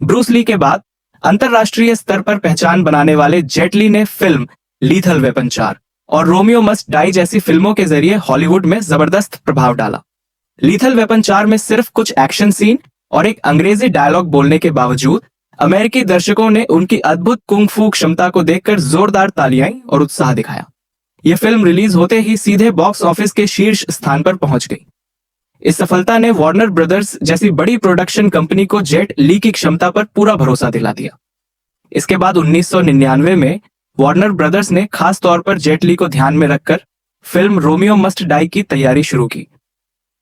Bruce Lee के बाद अंतरराष्ट्रीय स्तर पर पहचान बनाने वाले जेट ली ने फिल्म लीथल वेपन 4 और रोमियो मस्ट डाई जैसी फिल्मों के जरिए हॉलीवुड में जबरदस्त प्रभाव डाला। लीथल वेपन 4 में सिर्फ कुछ एक्शन सीन और एक अंग्रेजी डायलॉग बोलने के बावजूद अमेरिकी दर्शकों ने उनकी अद्भुत कुंग फू क्षमता को देखकर जोरदार तालियां और उत्साह दिखाया। यह फिल्म रिलीज होते ही सीधे बॉक्स ऑफिस के शीर्ष स्थान पर पहुंच गई। इस सफलता ने वार्नर ब्रदर्स जैसी बड़ी प्रोडक्शन कंपनी को जेट ली की क्षमता पर पूरा भरोसा दिला दिया। इसके बाद 1999 में वार्नर ब्रदर्स ने खास तौर पर जेट ली को ध्यान में रखकर फिल्म रोमियो मस्ट डाई की तैयारी शुरू की।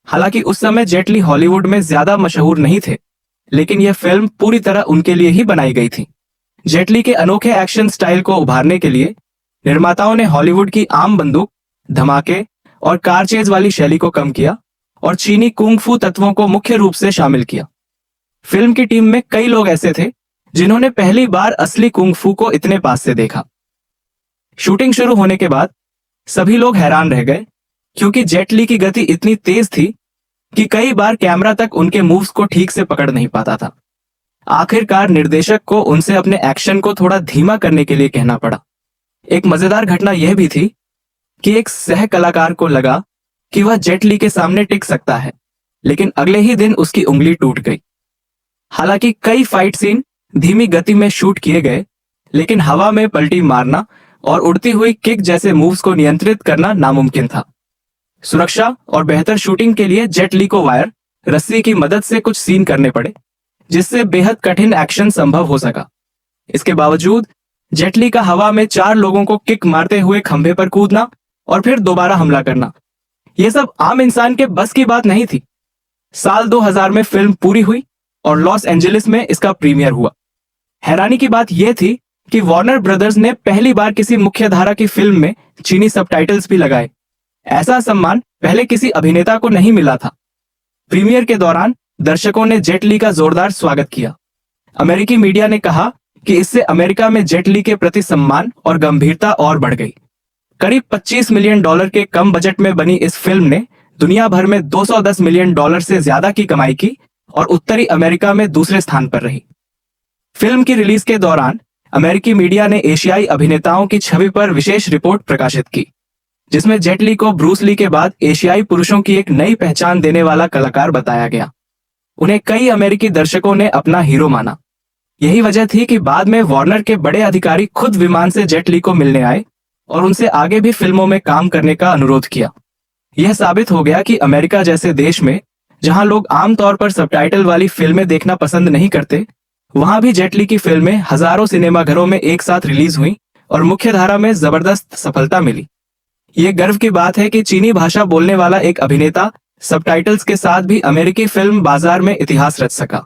हालांकि उस समय जेट ली हॉलीवुड में ज्यादा मशहूर नहीं थे, लेकिन यह फिल्म पूरी तरह उनके लिए ही बनाई गई थी। जेट ली के अनोखे एक्शन स्टाइल को उभारने के लिए निर्माताओं ने हॉलीवुड की आम बंदूक, धमाके और कार चेज वाली शैली को कम किया और चीनी कुंग फू तत्वों को मुख्य रूप से शामिल किया। फिल्म की टीम में कई लोग ऐसे थे जिन्होंने पहली बार असली कुंग फू को इतने पास से देखा। शूटिंग शुरू होने के बाद सभी लोग हैरान रह गए, क्योंकि जेट ली की गति इतनी तेज थी कि कई बार कैमरा तक उनके मूव्स को ठीक से पकड़ नहीं पाता था। आखिरकार निर्देशक को उनसे अपने एक्शन को थोड़ा धीमा करने के लिए कहना पड़ा। एक मजेदार घटना यह भी थी कि एक सह कलाकार को लगा कि वह जेट ली के सामने टिक सकता है, लेकिन अगले ही दिन उसकी उंगली टूट गई। हालांकि कई फाइट सीन धीमी गति में शूट किए गए, लेकिन हवा में पलटी मारना और उड़ती हुई किक जैसे मूव्स को नियंत्रित करना नामुमकिन था। सुरक्षा और बेहतर शूटिंग के लिए जेट ली को वायर, रस्सी की मदद से कुछ सीन करने पड़े, जिससे बेहद कठिन एक्शन संभव हो सका। इसके बावजूद जेट ली का हवा में 4 लोगों को किक मारते हुए खंभे पर कूदना और फिर दोबारा हमला करना, यह सब आम इंसान के बस की बात नहीं थी। साल 2000 में फिल्म पूरी हुई और लॉस एंजलिस में इसका प्रीमियर हुआ। हैरानी की बात यह थी कि वार्नर ब्रदर्स ने पहली बार किसी मुख्यधारा की फिल्म में चीनी सबटाइटल्स भी लगाए। ऐसा सम्मान पहले किसी अभिनेता को नहीं मिला था। प्रीमियर के दौरान दर्शकों ने जेट ली का जोरदार स्वागत किया। अमेरिकी मीडिया ने कहा कि इससे अमेरिका में जेट ली के प्रति सम्मान और गंभीरता और बढ़ गई। करीब $25 मिलियन के कम बजट में बनी इस फिल्म ने दुनिया भर में $210 मिलियन से ज्यादा की कमाई की और उत्तरी अमेरिका में दूसरे स्थान पर रही। फिल्म की रिलीज के दौरान अमेरिकी मीडिया ने एशियाई अभिनेताओं की छवि पर विशेष रिपोर्ट प्रकाशित की, जिसमें जेट ली को ब्रूस ली के बाद एशियाई पुरुषों की एक नई पहचान देने वाला कलाकार बताया गया। उन्हें कई अमेरिकी दर्शकों ने अपना हीरो माना। यही वजह थी कि बाद में वार्नर के बड़े अधिकारी खुद विमान से जेट ली को मिलने आए और उनसे आगे भी फिल्मों में काम करने का अनुरोध किया। यह साबित हो गया कि अमेरिका जैसे देश में, जहां लोग आमतौर पर सबटाइटल वाली फिल्में देखना पसंद नहीं करते, वहां भी जेट ली की फिल्में हजारों सिनेमाघरों में एक साथ रिलीज हुई और मुख्यधारा में जबरदस्त सफलता मिली। ये गर्व की बात है कि चीनी भाषा बोलने वाला एक अभिनेता सबटाइटल्स के साथ भी अमेरिकी फिल्म बाजार में इतिहास रच सका।